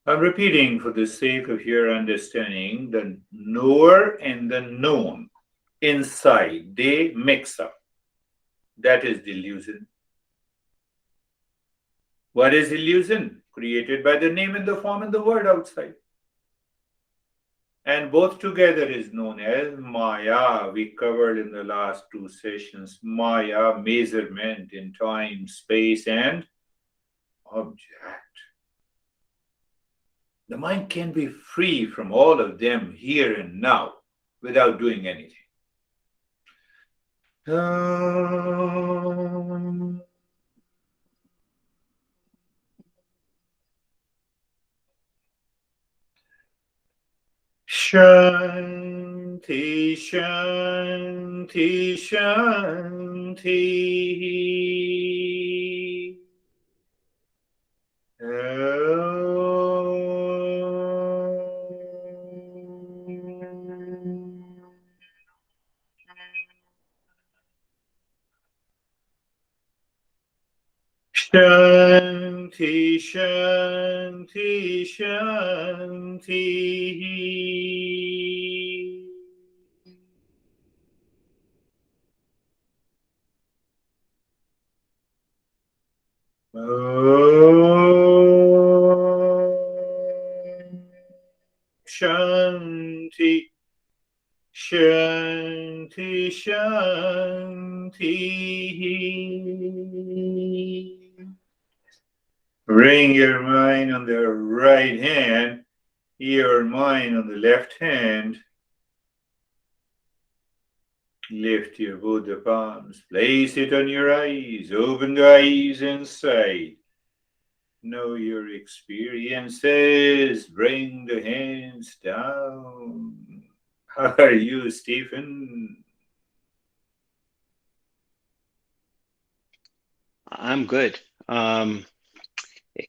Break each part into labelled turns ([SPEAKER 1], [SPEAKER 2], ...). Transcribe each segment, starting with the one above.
[SPEAKER 1] I'm repeating for the sake of your understanding, the knower and the known inside, they mix up. That is delusion. What is illusion? Created by the name and the form and the word outside. And both together is known as Maya. We covered in the last two sessions Maya, measurement in time, space, and object. The mind can be free from all of them here and now without doing anything. Um, Shanti, Shanti, Shanti. Shanti, Shanti, Shanti. Om Shanti, Shanti, Shanti. Bring your mind on the right hand, your mind on the left hand. Lift your both the palms, place it on your eyes, open the eyes inside. Know your experiences, bring the hands down. How are you, Stephen?
[SPEAKER 2] I'm good.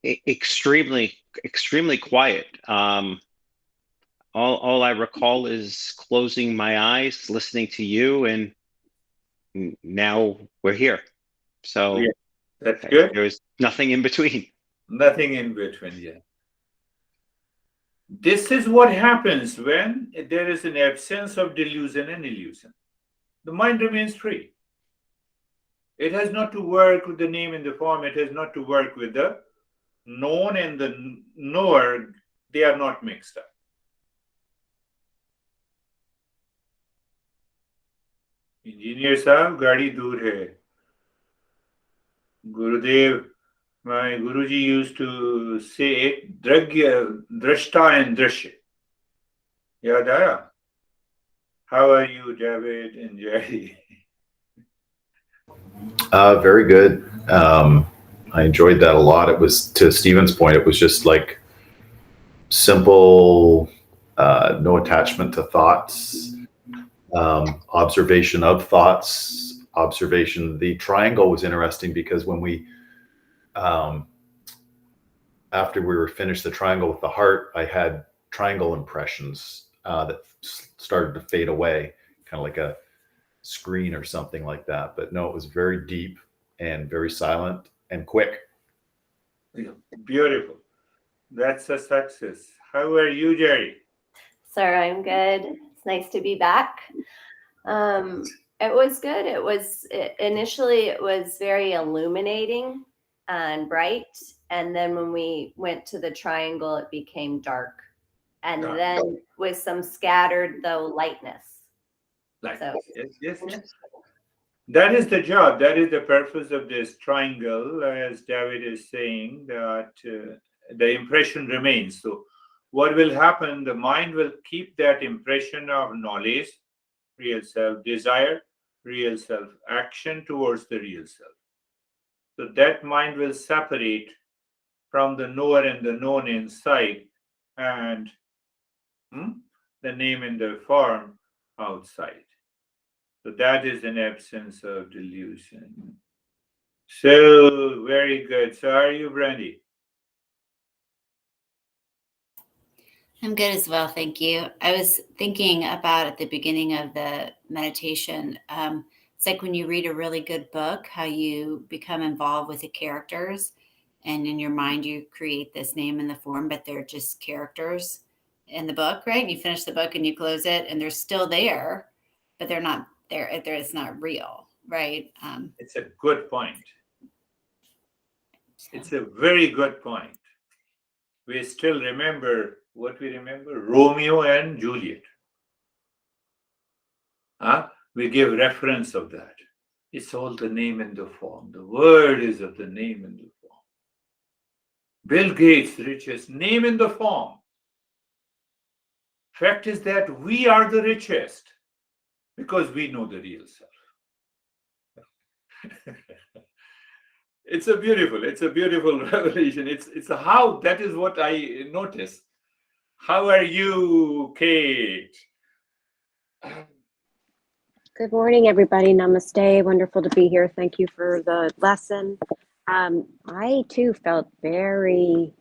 [SPEAKER 2] Extremely quiet. All I recall is closing my eyes, listening to you, and now we're here. So
[SPEAKER 1] Yeah, that's good.
[SPEAKER 2] there was nothing in between.
[SPEAKER 1] Nothing in between, yeah. This is what happens when there is an absence of delusion and illusion. The mind remains free. It has not to work with the name and the form, it has not to work with the known and the knower. They are not mixed up. Engineer साहब गाड़ी दूर है. Gurudev, my Guruji used to say dragya, drashta and drashya. याद आया? How are you, David and Jerry?
[SPEAKER 3] Very good. I enjoyed that a lot. It was, to Stephen's point, it was just like simple, no attachment to thoughts, observation of thoughts, observation. The triangle was interesting because when we, um, after we were finished the triangle with the heart, I had triangle impressions that started to fade away, kind of like a screen or something like that. But no, it was very deep and very silent and quick.
[SPEAKER 1] Beautiful. That's a success. How are you, Jerry?
[SPEAKER 4] Sir, I'm good. It's nice to be back. It was good. Initially it was very illuminating and bright, and then when we went to the triangle, it became dark, and then with some scattered though lightness. So
[SPEAKER 1] Yes. That is the job. That is the purpose of this triangle, as David is saying, that the impression remains. So, what will happen? The mind will keep that impression of knowledge, real self, desire, real self, action towards the real self. So, that mind will separate from the knower and the known inside, and the name and the form outside. So that is an absence of delusion. So very good. So are you, Brandy?
[SPEAKER 5] I'm good as well, thank you. I was thinking about at the beginning of the meditation, it's like when you read a really good book, how you become involved with the characters. and in your mind you create this name and the form, but they're just characters in the book, right? You finish the book and you close it and they're still there, but they're not there. It's not real, right?
[SPEAKER 1] It's a good point. It's a very good point. We still remember what we remember, Romeo and Juliet. We give reference of that. It's all the name and the form. The word is of the name and the form. Bill Gates, richest, name and the form. Fact is that we are the richest because we know the real self. It's a beautiful revelation. It's how, that is what I notice. How are you, Kate?
[SPEAKER 6] Good morning, everybody. Namaste. Wonderful to be here. Thank you for the lesson. I too felt very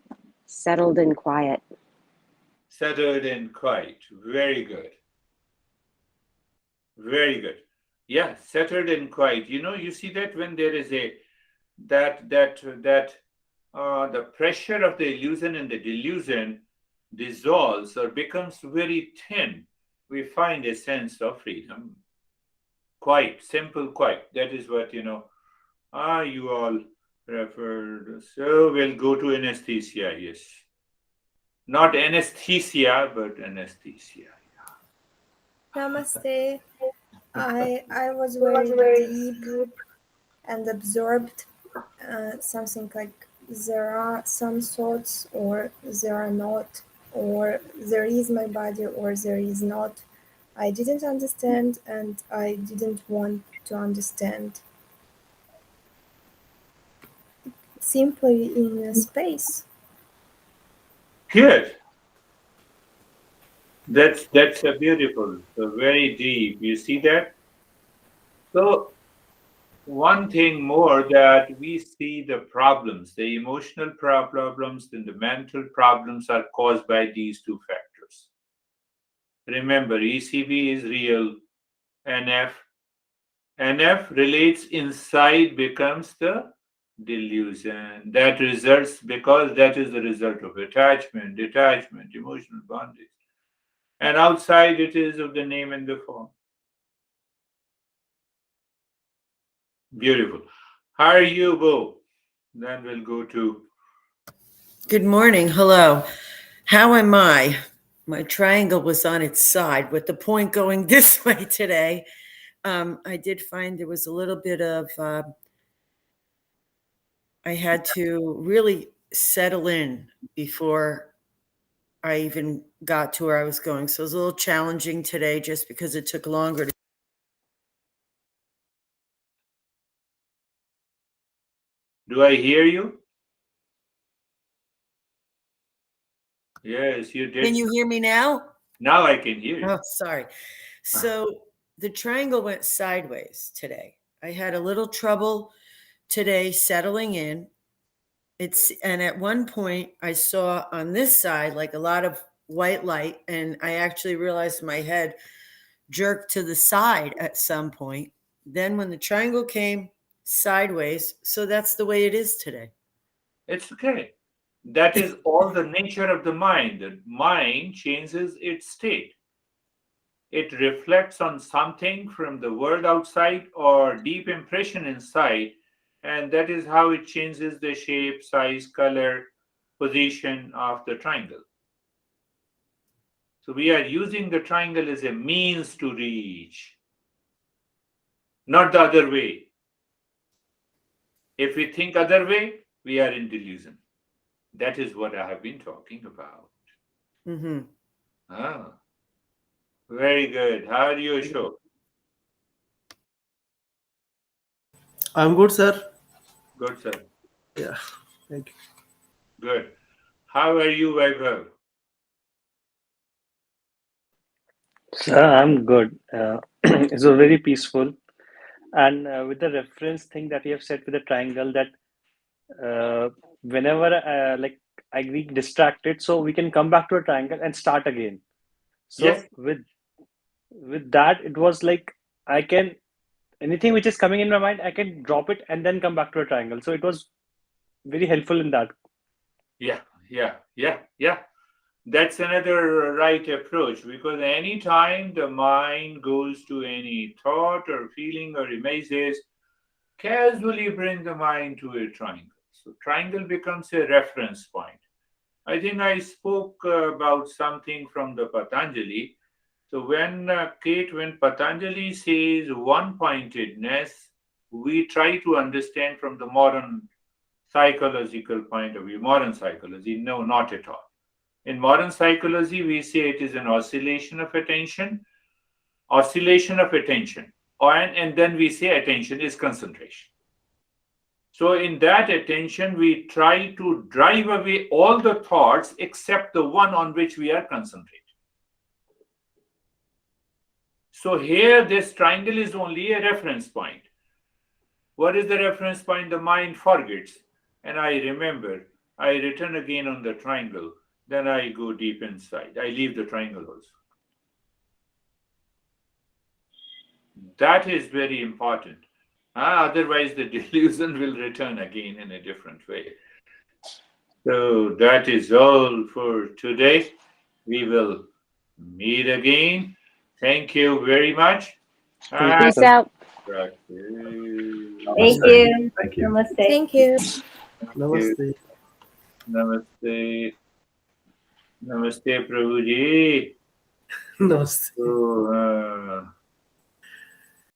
[SPEAKER 6] settled and quiet.
[SPEAKER 1] Settled and quiet. Very good. Very good. Yeah, settled and quiet. You see that when there is the pressure of the illusion and the delusion dissolves or becomes very thin, we find a sense of freedom. Quiet, simple quiet. That is what, you all referred. So we'll go to anesthesia, yes. Not anesthesia, but anesthesia.
[SPEAKER 7] Namaste. I was very deep and absorbed. Something like there are some thoughts, or there are not, or there is my body, or there is not. I didn't understand, and I didn't want to understand. Simply in a space.
[SPEAKER 1] Good. That's a beautiful, so very deep. You see that? So one thing more, that we see the problems, the emotional problems and the mental problems are caused by these two factors. Remember, ECB is real, NF relates inside, becomes the delusion. That results, because that is the result of attachment, detachment, emotional bondage. And outside it is of the name and the form. Beautiful. How are you, Bo? Then we'll go to...
[SPEAKER 8] Good morning. Hello. How am I? My triangle was on its side with the point going this way today. I did find there was a little bit of, I had to really settle in before I even got to where I was going. So it was a little challenging today just because it took longer to.
[SPEAKER 1] Do I hear you? Yes, you did.
[SPEAKER 8] Can you hear me now?
[SPEAKER 1] Now I can hear you.
[SPEAKER 8] Oh, sorry. So the triangle went sideways today. I had a little trouble today settling in. And at one point I saw on this side like a lot of white light, and I actually realized my head jerked to the side at some point. Then when the triangle came sideways, so that's the way it is today.
[SPEAKER 1] It's okay. That is all the nature of the mind. The mind changes its state. It reflects on something from the world outside or deep impression inside, and that is how it changes the shape, size, color, position of the triangle. So we are using the triangle as a means to reach, not the other way. If we think other way, we are in delusion. That is what I have been talking about.
[SPEAKER 8] Mm-hmm.
[SPEAKER 1] Very good. How are you, Ashok?
[SPEAKER 9] I'm good, sir.
[SPEAKER 1] Good, sir.
[SPEAKER 9] Yeah, thank you.
[SPEAKER 1] Good. How are you, Vaibhav?
[SPEAKER 10] Sir, I'm good. It's a very peaceful. And with the reference thing that you have said with the triangle, that whenever like I get distracted, so we can come back to a triangle and start again. So
[SPEAKER 1] Yes.
[SPEAKER 10] with that, it was like I can, anything which is coming in my mind, I can drop it and then come back to a triangle. So it was very helpful in that.
[SPEAKER 1] Yeah. That's another right approach, because anytime the mind goes to any thought or feeling or images, casually bring the mind to a triangle. So triangle becomes a reference point. I think I spoke about something from the Patanjali. So Kate, when Patanjali says one-pointedness, we try to understand from the modern psychological point of view. Modern psychology, no, not at all. In modern psychology, we say it is an oscillation of attention, and then we say attention is concentration. So in that attention, we try to drive away all the thoughts except the one on which we are concentrating. So here, this triangle is only a reference point. What is the reference point? The mind forgets. And I remember, I return again on the triangle. Then I go deep inside. I leave the triangle also. That is very important. Otherwise, the delusion will return again in a different way. So that is all for today. We will meet again. Thank you very much.
[SPEAKER 6] Peace out.
[SPEAKER 4] Thank
[SPEAKER 3] Namaste.
[SPEAKER 4] you.
[SPEAKER 3] Thank you.
[SPEAKER 4] Namaste.
[SPEAKER 7] Thank you.
[SPEAKER 9] Namaste.
[SPEAKER 1] Namaste. Namaste, Prabhuji.
[SPEAKER 9] Namaste.
[SPEAKER 1] So,